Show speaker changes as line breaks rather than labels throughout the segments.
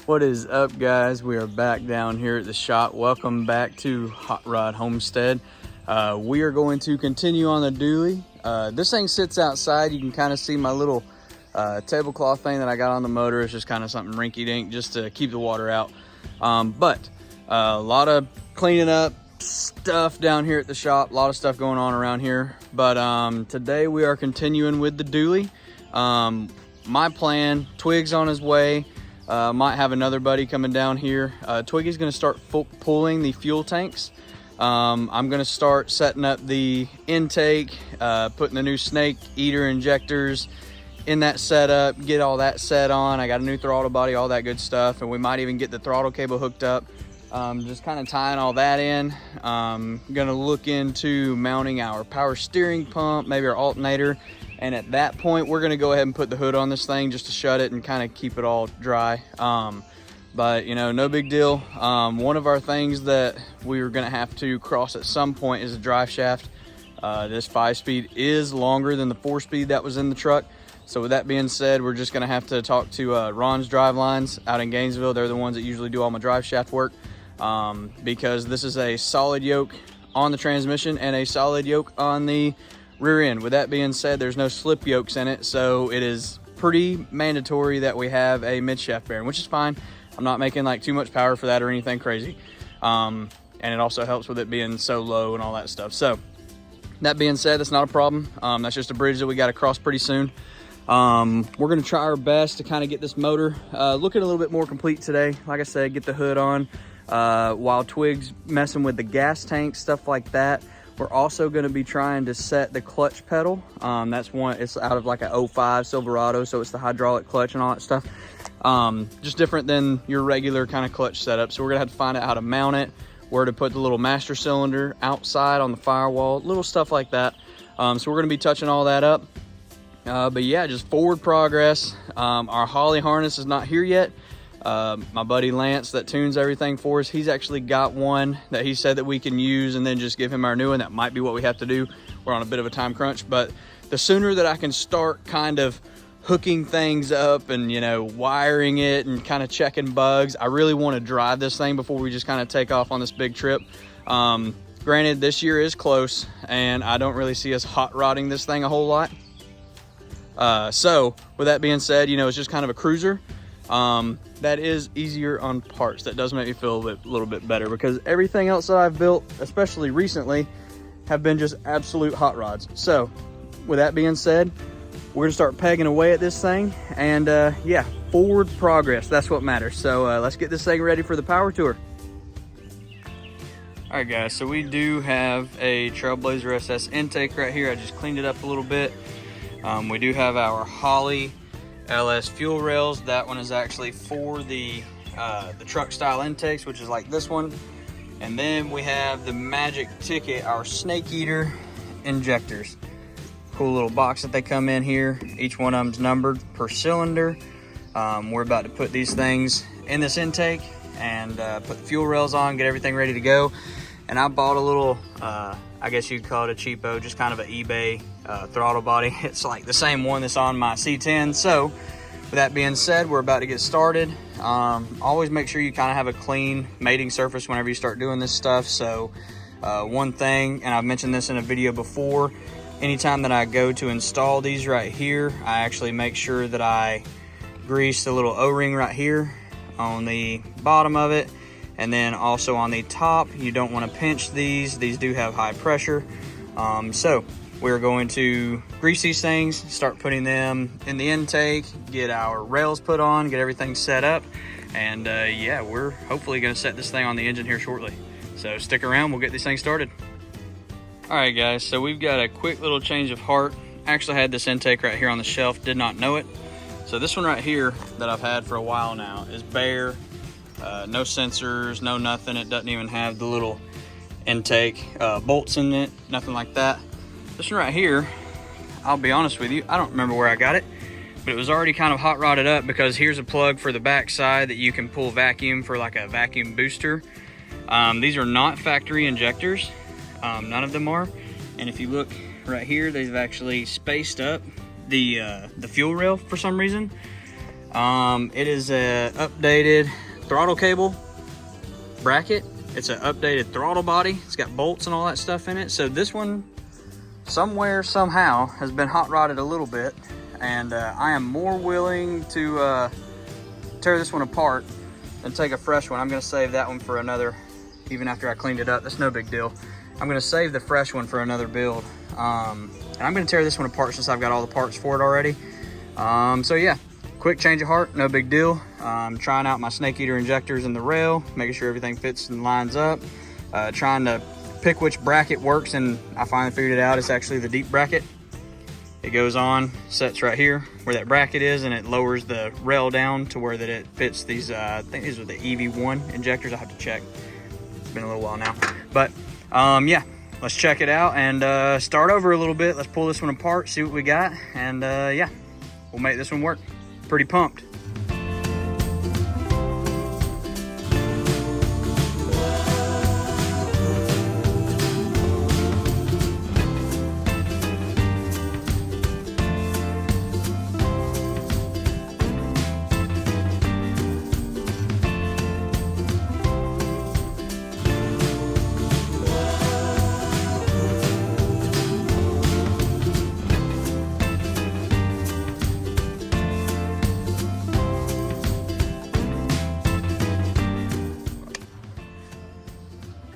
What is up, guys? We are back down here at the shop. Welcome back to Hot Rod Homestead. We are going to continue on the dually. This thing sits outside. You can kind of see my little tablecloth thing that I got on the motor. It's just kind of something rinky-dink just to keep the water out. But a lot of cleaning up stuff down here at the shop. A lot of stuff going on around here. But today we are continuing with the dually. My plan, Twig's on his way. Might have another buddy coming down here. Twiggy's gonna start pulling the fuel tanks. I'm gonna start setting up the intake, putting the new snake eater injectors in that setup, get all that set on. I got a new throttle body, all that good stuff, and we might even get the throttle cable hooked up. Just kind of tying all that in. Gonna look into mounting our power steering pump, maybe our alternator. And at that point, we're gonna go ahead and put the hood on this thing just to shut it and kind of keep it all dry. But you know, no big deal. One of our things that we are gonna have to cross at some point is a drive shaft. This 5-speed is longer than the 4-speed that was in the truck. So with that being said, we're just gonna have to talk to Ron's Drive Lines out in Gainesville. They're the ones that usually do all my drive shaft work, because this is a solid yoke on the transmission and a solid yoke on the rear end. With that being said, there's no slip yokes in it, so it is pretty mandatory that we have a mid shaft bearing, which is fine. I'm not making like too much power for that or anything crazy. And it also helps with it being so low and all that stuff. So that being said, that's not a problem. That's just a bridge that we got to cross pretty soon. We're gonna try our best to kind of get this motor looking a little bit more complete today. Like I said, get the hood on while Twig's messing with the gas tank, stuff like that. We're also going to be trying to set the clutch pedal. That's one, it's out of like a 05 Silverado, so it's the hydraulic clutch and all that stuff. Just different than your regular kind of clutch setup. So we're gonna have to find out how to mount it, where to put the little master cylinder outside on the firewall, little stuff like that. So we're gonna be touching all that up. But yeah, just forward progress. Our Holly harness is not here yet. My buddy Lance that tunes everything for us, he's actually got one that he said that we can use and then just give him our new one. That might be what we have to do. We're on a bit of a time crunch, but the sooner that I can start kind of hooking things up and, you know, wiring it and kind of checking bugs, I really want to drive this thing before we just kind of take off on this big trip. Granted, this year is close and I don't really see us hot rodding this thing a whole lot. So with that being said, you know, it's just kind of a cruiser. That is easier on parts. That does make me feel a little bit better, because everything else that I've built, especially recently, have been just absolute hot rods. So with that being said, we're gonna start pegging away at this thing, and yeah, forward progress, that's what matters. So let's get this thing ready for the power tour. All right guys, so we do have a Trailblazer SS intake right here. I just cleaned it up a little bit. We do have our Holly LS fuel rails. That one is actually for the truck style intakes, which is like this one. And then we have the Magic Ticket, our snake eater injectors. Cool little box that they come in here. Each one of them's numbered per cylinder. We're about to put these things in this intake and put the fuel rails on, get everything ready to go. And I bought a little, I guess you'd call it a cheapo, just kind of an eBay throttle body. It's like the same one that's on my C10. So with that being said, we're about to get started. Always make sure you kind of have a clean mating surface whenever you start doing this stuff. So one thing, and I've mentioned this in a video before, anytime that I go to install these right here, I actually make sure that I grease the little O-ring right here on the bottom of it. And then also on the top, you don't want to pinch these. These do have high pressure. So we're going to grease these things, start putting them in the intake, get our rails put on, get everything set up. And yeah, we're hopefully gonna set this thing on the engine here shortly. So stick around, we'll get these things started. All right guys, so we've got a quick little change of heart. Actually had this intake right here on the shelf, did not know it. So this one right here that I've had for a while now is bare. No sensors, no nothing. It doesn't even have the little intake bolts in it, nothing like that. This one right here, I'll be honest with you, I don't remember where I got it, but it was already kind of hot rodded up, because here's a plug for the back side that you can pull vacuum for, like a vacuum booster. These are not factory injectors, none of them are. And if you look right here, they've actually spaced up the fuel rail for some reason. It is a updated throttle cable bracket. It's an updated throttle body. It's got bolts and all that stuff in it. So this one, somewhere, somehow, has been hot rodded a little bit, and I am more willing to tear this one apart than take a fresh one. I'm gonna save that one for another, even after I cleaned it up. That's no big deal. I'm gonna save the fresh one for another build. And I'm gonna tear this one apart since I've got all the parts for it already. So yeah, quick change of heart, no big deal. Trying out my snake eater injectors in the rail, making sure everything fits and lines up. Trying to pick which bracket works, and I finally figured it out. It's actually the deep bracket. It goes on, sets right here where that bracket is, and it lowers the rail down to where that it fits these, I think these are the EV1 injectors. I have to check. It's been a little while now. But yeah, let's check it out and start over a little bit. Let's pull this one apart, see what we got, and yeah, we'll make this one work. Pretty pumped.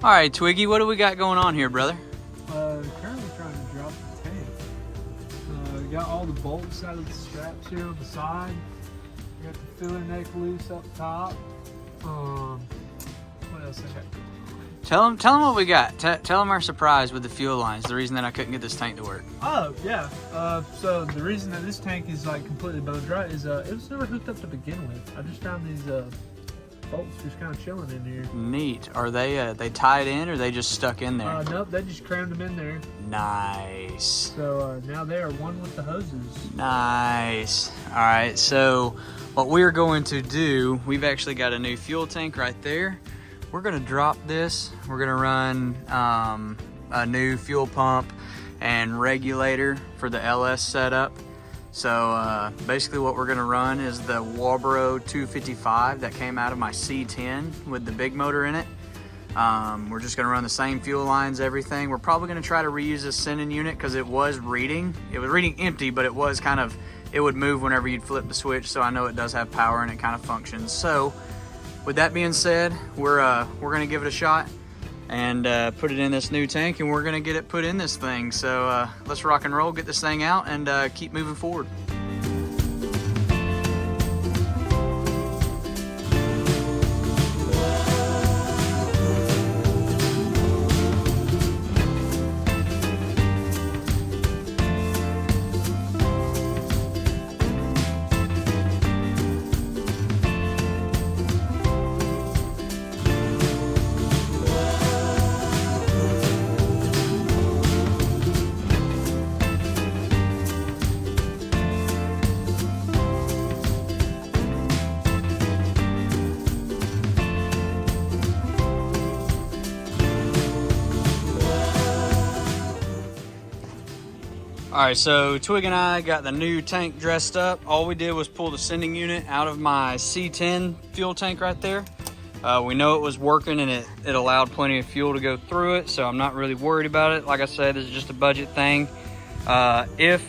All right, Twiggy, what do we got going on here, brother?
Currently trying to drop the tank. Got all the bolts out of the straps here on the side. Got the filler neck loose up top. What else I got?
Tell them what we got. Tell them our surprise with the fuel lines. The reason that I couldn't get this tank to work.
Oh yeah. So the reason that this tank is like completely bone dry is it was never hooked up to begin with. I just found these bolts just kind of chilling in here.
Neat. Are they tied in, or they just stuck in there?
Nope, they just crammed them in there.
Nice.
So now they are one with the hoses.
Nice. All right, so what we're going to do, we've actually got a new fuel tank right there. We're gonna drop this. We're gonna run a new fuel pump and regulator for the LS setup. So basically what we're gonna run is the Walbro 255 that came out of my C10 with the big motor in it. We're just gonna run the same fuel lines, everything. We're probably gonna try to reuse this sending unit because it was reading empty, but it was kind of, it would move whenever you'd flip the switch. So I know it does have power and it kind of functions. So with that being said, we're gonna give it a shot and put it in this new tank, and we're gonna get it put in this thing. So let's rock and roll, get this thing out, and keep moving forward. All right, so Twig and I got the new tank dressed up. All we did was pull the sending unit out of my C10 fuel tank right there. We know it was working, and it allowed plenty of fuel to go through it, so I'm not really worried about it. Like I said, this is just a budget thing. If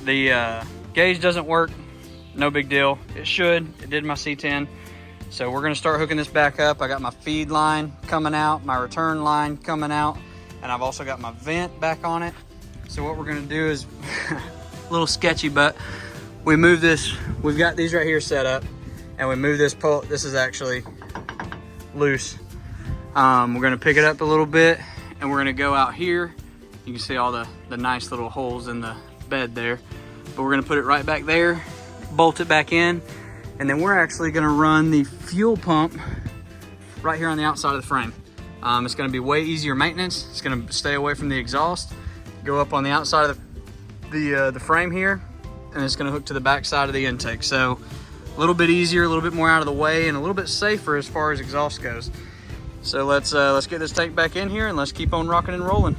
the gauge doesn't work, no big deal. It should. It did my C10. So we're gonna start hooking this back up. I got my feed line coming out, my return line coming out, and I've also got my vent back on it. So what we're gonna do is, a little sketchy, but we move this, we've got these right here set up, and we move this pole, this is actually loose. We're gonna pick it up a little bit, and we're gonna go out here. You can see all the nice little holes in the bed there. But we're gonna put it right back there, bolt it back in, and then we're actually gonna run the fuel pump right here on the outside of the frame. It's gonna be way easier maintenance. It's gonna stay away from the exhaust. Go up on the outside of the frame here, and it's gonna hook to the back side of the intake. So a little bit easier, a little bit more out of the way, and a little bit safer as far as exhaust goes. So let's get this tank back in here, and let's keep on rocking and rolling.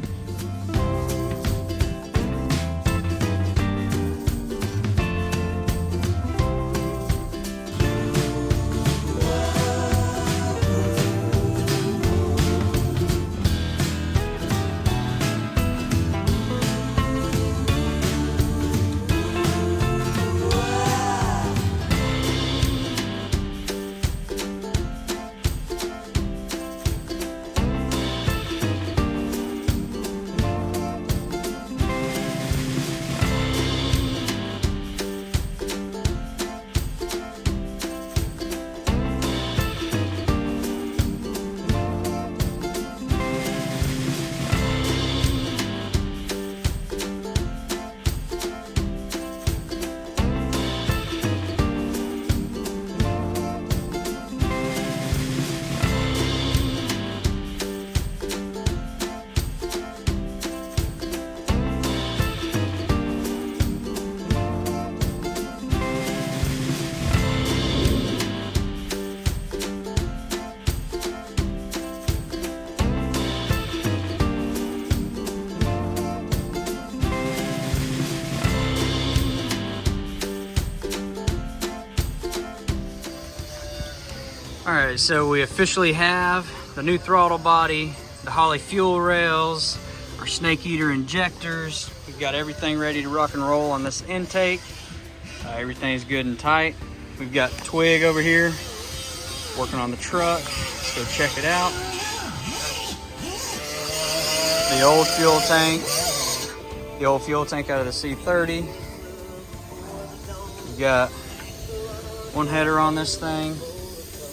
All right, so we officially have the new throttle body, the Holley fuel rails, our snake eater injectors. We've got everything ready to rock and roll on this intake. Everything's good and tight. We've got Twig over here working on the truck. Let's go check it out. The old fuel tank out of the C30. We've got one header on this thing.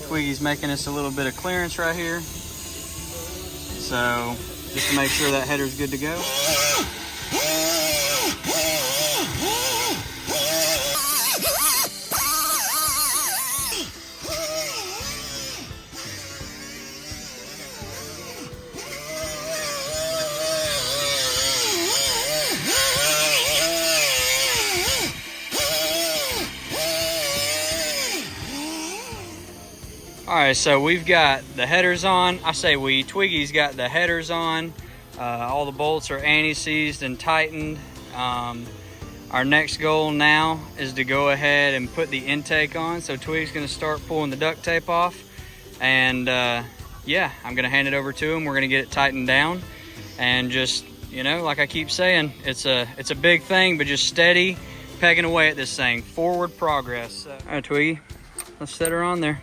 Twiggy's making us a little bit of clearance right here. So just to make sure that header's good to go. All right, so we've got the headers on. I say we, Twiggy's got the headers on. All the bolts are anti-seized and tightened. Our next goal now is to go ahead and put the intake on. So Twig's gonna start pulling the duct tape off. And yeah, I'm gonna hand it over to him. We're gonna get it tightened down. And just, you know, like I keep saying, it's a big thing, but just steady pegging away at this thing. Forward progress. All right, Twiggy, let's set her on there.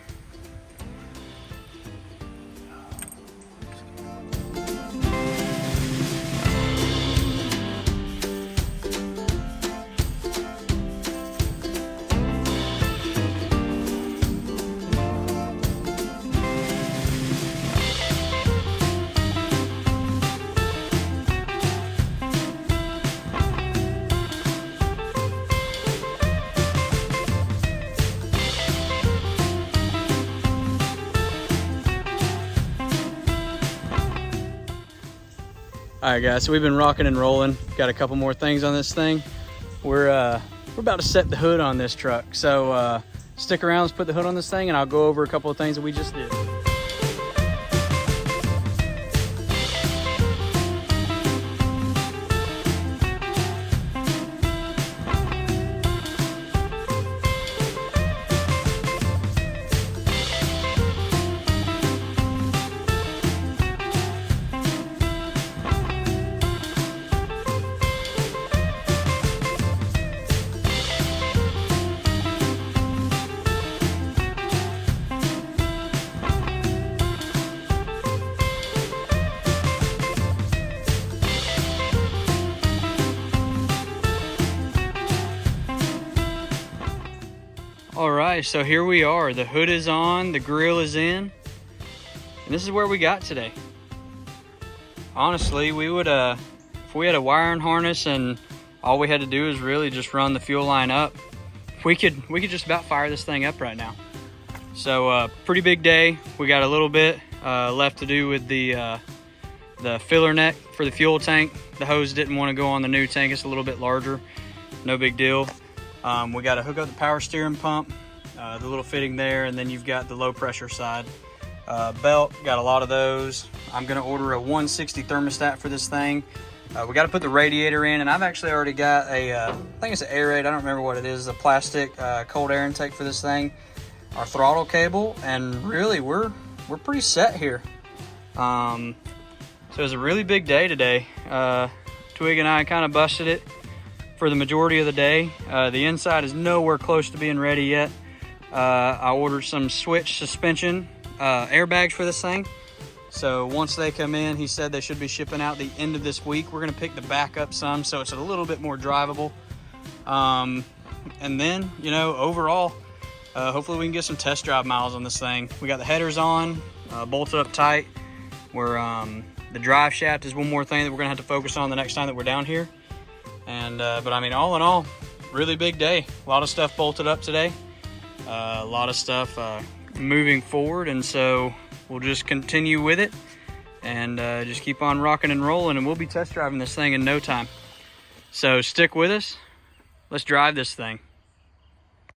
All right, guys, so we've been rocking and rolling. Got a couple more things on this thing. We're about to set the hood on this truck. So stick around, let's put the hood on this thing and I'll go over a couple of things that we just did. All right, so here we are. The hood is on, the grill is in, and this is where we got today. Honestly, we would, if we had a wiring harness and all we had to do is really just run the fuel line up, we could just about fire this thing up right now. So pretty big day. We got a little bit left to do with the filler neck for the fuel tank. The hose didn't want to go on the new tank. It's a little bit larger, no big deal. We got to hook up the power steering pump, the little fitting there, and then you've got the low pressure side. Belt, got a lot of those. I'm gonna order a 160 thermostat for this thing. We got to put the radiator in, and I've actually already got a, I think it's an Airade, I don't remember what it is, a plastic cold air intake for this thing. Our throttle cable, and really we're pretty set here. So it was a really big day today. Twig and I kind of busted it for the majority of the day. The inside is nowhere close to being ready yet. I ordered some switch suspension airbags for this thing. So once they come in, he said they should be shipping out the end of this week. We're gonna pick the back up some so it's a little bit more drivable. And then, you know, overall, hopefully we can get some test drive miles on this thing. We got the headers on, bolted up tight. The drive shaft is one more thing that we're gonna have to focus on the next time that we're down here. And but I mean, all in all, really big day. A lot of stuff bolted up today, a lot of stuff moving forward, and so we'll just continue with it and just keep on rocking and rolling, and we'll be test driving this thing in no time. So stick with us. Let's drive this thing.